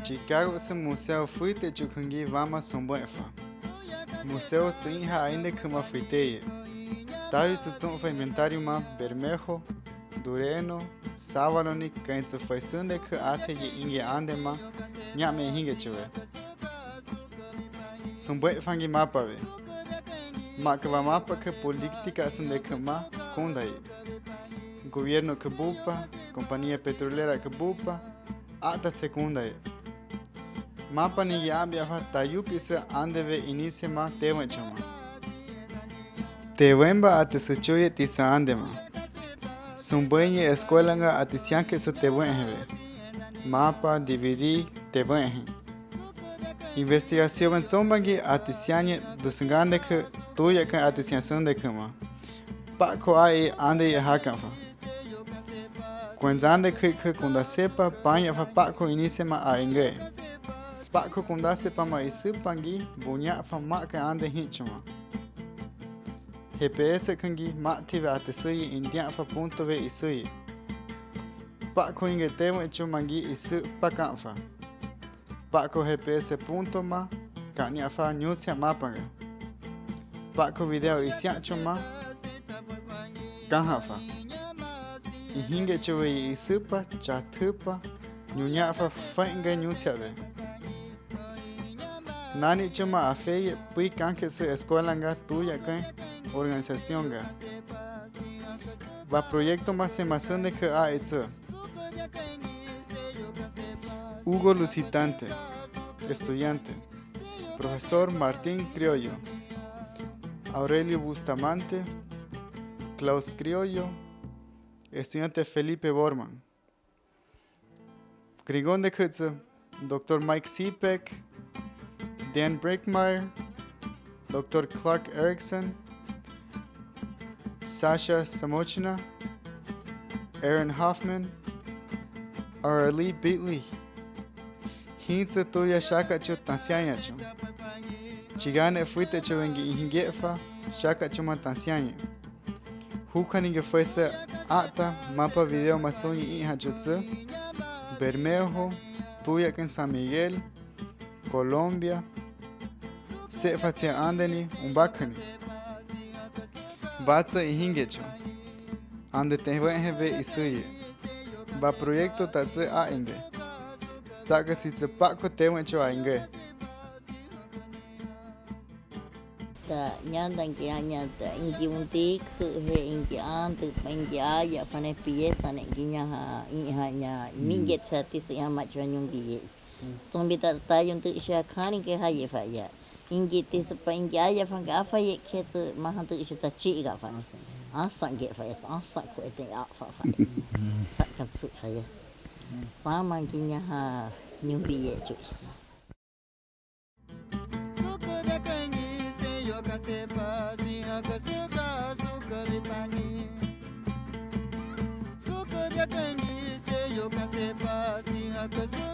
Chicago se museu fuite chukangi vama sombuefa. Museu tsinha ainda kama fuiteie. Tayo tsutsung fa inventario ma Bermejo, Dureno, Savaloni, kainzu faisunde ke ate ye Ingi Ande ma nyame hinge chuve. Sombuefa ngi mapa ve. Makava mapa ke política sunde kama kundai. Gobierno que bupa, compañía petrolera que bupa, ata secundae. Mapa ni yambia fa tayupi se andeve inicie ma tewenchoma. Tewemba ate se choye tisa andema. Sumbuenye escuela nga ate sianke se tewenheve. Mapa dividi tewenhe. Investigación zombangi ate sianye dusngande ke tuya ke ate siansende kema. Pako ai ande ye hakanfa. Kwenzande ke kunda sepa panya fa pako inicie ma ainge. Pako kunda sepa ma isupangi bunya fa ma ke ande hinchuma. GPS kangi mative ate suyi india fa punto ve isuyi. Pako inge temo chumangi isu pakanfa. Pako GPS punto ma kanya fa nyusya mapanga. Pako video isya chuma kanhafa. Ihinge chuwe isupa chatupa nyunya fa fainga nyusya ve. Nani chuma afeye pui kanke su escuela nga tuya kan organización ga. Va proyecto más semazonde que a eso. Hugo Lucitante, estudiante. Profesor Martín Criollo. Aurelio Bustamante. Klaus Criollo. Estudiante Felipe Borman. Grigón de Kutze. Dr. Mike Cepek. Dan Brickmeyer. Dr. Clark Erickson. Sasha Samochina, Aaron Hoffman, Arali Beatley. Hinsa tuya shaka chu tansianya chu. Chigane fuite chu ingi hingefa shaka chu mantansianya. Hukaninge fuese ata mapa video matsoni iha chutsu. Bermejo, tuya en San Miguel, Colombia. Sefatia andeni umbakani. Batsa y Hingecho. Ande tewenheve isuye. Ba proyecto tatse a inge. Taka si se pako tewencho a inge. Ta nyandan que aña ta ingi untik he ingi ante ingi ya fane pieza ne ginya ha nya minget sati se ama chanyung biye. Tumbi ta tayun tu sha khani ke ha ye fa ya. Ingi tis pa ingi ya fanga fa ye ke tu mahan tu sha ta chi ga fa nese. Asan ge fa ya asan ko ete ya fa fa. Sa ka su fa ya. Sama ginya ha nyung biye chu. Casepa, si a casepa, suca de pani. Suca de cani, se yo casepa, si a casepa.